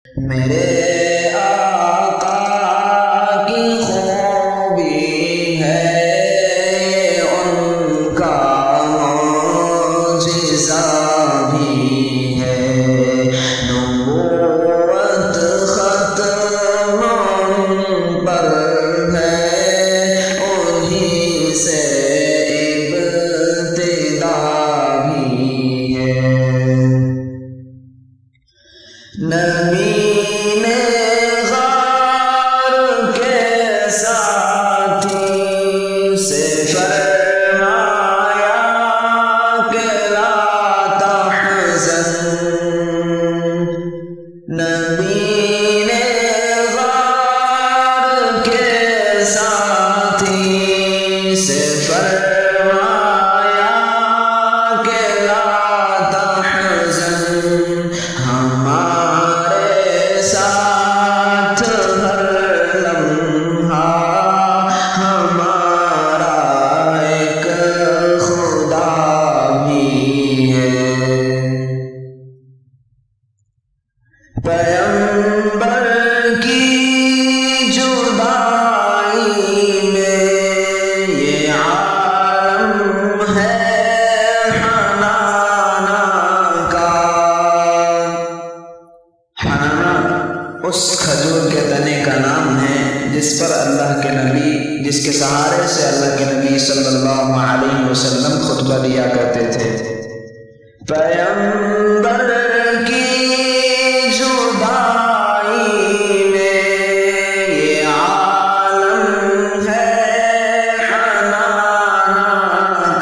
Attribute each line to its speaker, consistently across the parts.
Speaker 1: میرے آقا کی خوبی ہے ان کا معجزہ بھی ہے، نبوت ختم پر ہے، انہی سے ابتدا بھی ہے۔ نبی نے غار کے ساتھی سے فرمایا کہ لا تحزن، نبی نے غار کے ساتھی سے فرمایا کہ لا تحزن، ہمارے ساتھ ہر لمحہ ہمارا ایک خدا بھی ہے۔ پیغمبر کی جدائی میں یہ عالم ہے حنانا کا، حنانا اس کھجور کے تنے کا نام ہے جس پر اللہ کے نبی، جس کے سہارے سے اللہ کے نبی صلی اللہ علیہ وسلم خطبہ دیا کرتے تھے۔ پیغمبر کی جدائی میں یہ عالم ہے حنانا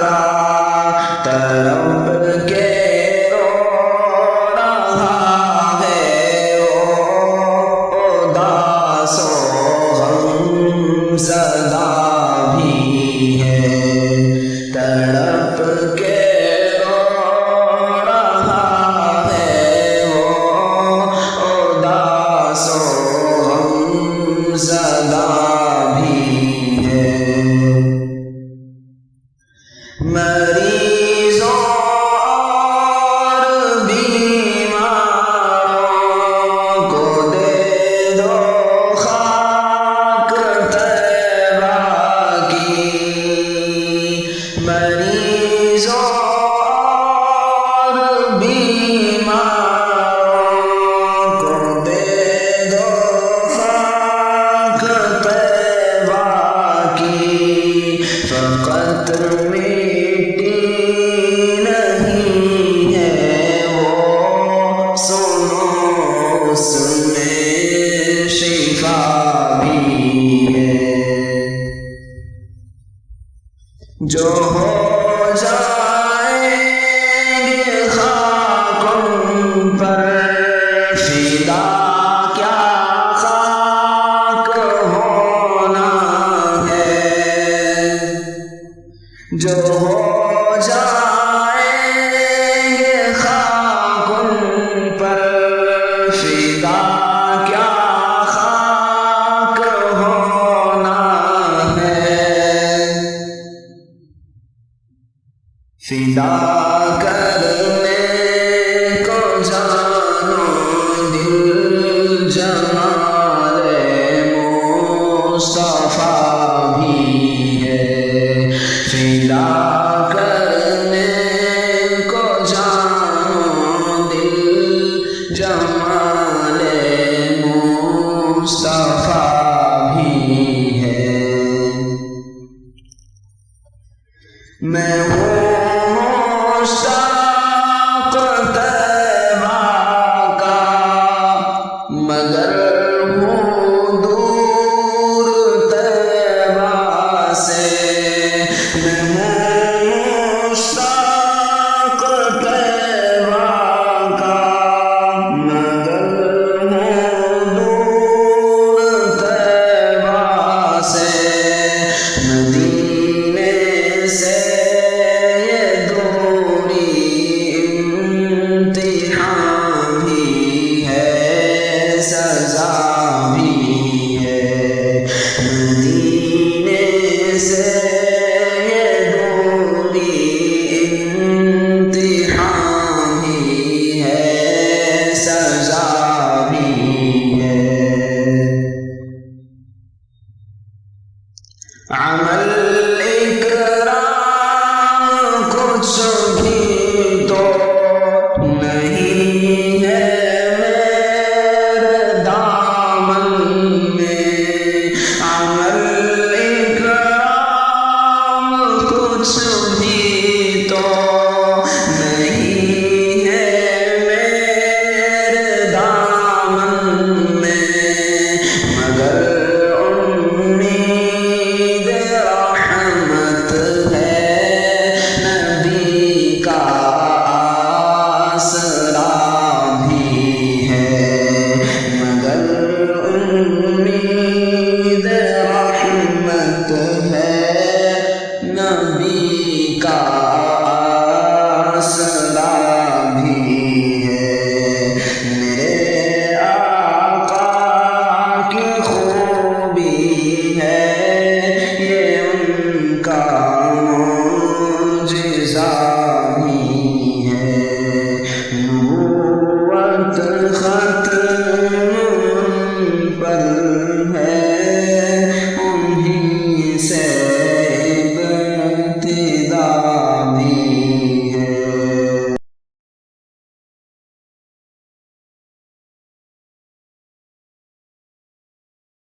Speaker 1: کا، تڑپ کے رو رہا ہے وہ اداس و غم زدہ بھی ہے، تڑپ کے مریضوں اور بیماروں کو دے دو خاک طیبہ کی، مریضوں اور بیماروں کو دے دو خاک طیبہ کی، فقط جو ہو جائیں گے خاک ان پر فدا، کیا خاک ہونا ہے، جو ہو جائیں گے خاک ان پر فدا، کیا خاک ہونا ہے، فدا کرنے کو جانو دل جمال مصطفیٰ بھی ہے، فدا کرنے کو جانو دل جمال مصطفیٰ بھی ہے۔ میں ہوں مشتاق طیبہ کا، مگر ہوں دور طیبہ سے، میں ہوں مشتاق طیبہ کا، مگر ہوں دور طیبہ سے، سے یہ دوری امتحان بھی ہے، سزا بھی ہے۔ عمل ایک